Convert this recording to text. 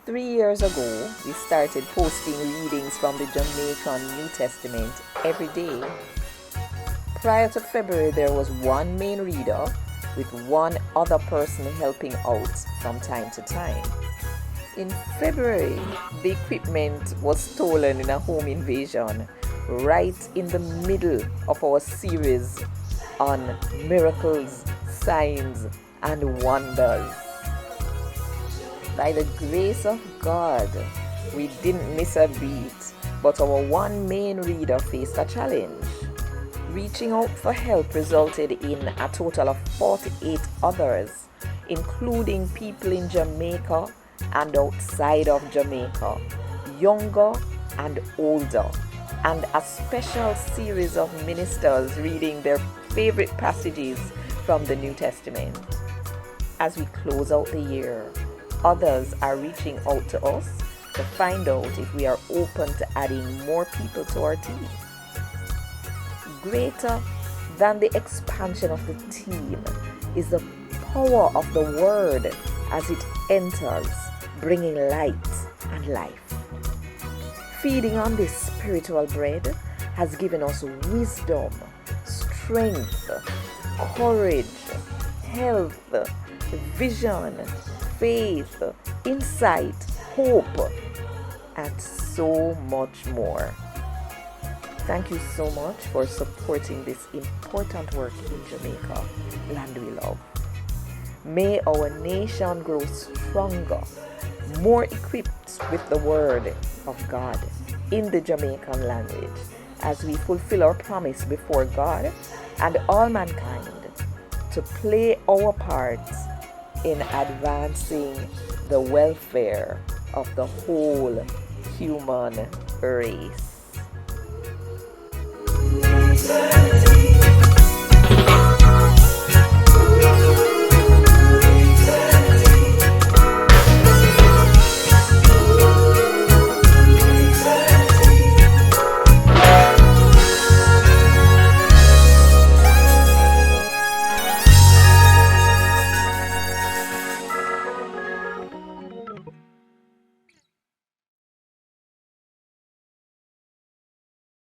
3 years ago, we started posting readings from the Jamaican New Testament every day. Prior to February, there was one main reader with one other person helping out from time to time. In February, the equipment was stolen in a home invasion right in the middle of our series on miracles, signs, and wonders. By the grace of God, we didn't miss a beat, but our one main reader faced a challenge. Reaching out for help resulted in a total of 48 others, including people in Jamaica and outside of Jamaica, younger and older, and a special series of ministers reading their favorite passages from the New Testament. As we close out the year, others are reaching out to us to find out if we are open to adding more people to our team. Greater than the expansion of the team is the power of the word as it enters, bringing light and life. Feeding on this spiritual bread has given us wisdom, strength, courage, health, vision, faith, insight, hope, and so much more. Thank you so much for supporting this important work in Jamaica, land we love. May our nation grow stronger, more equipped with the word of God in the Jamaican language as we fulfill our promise before God and all mankind to play our parts in advancing the welfare of the whole human race.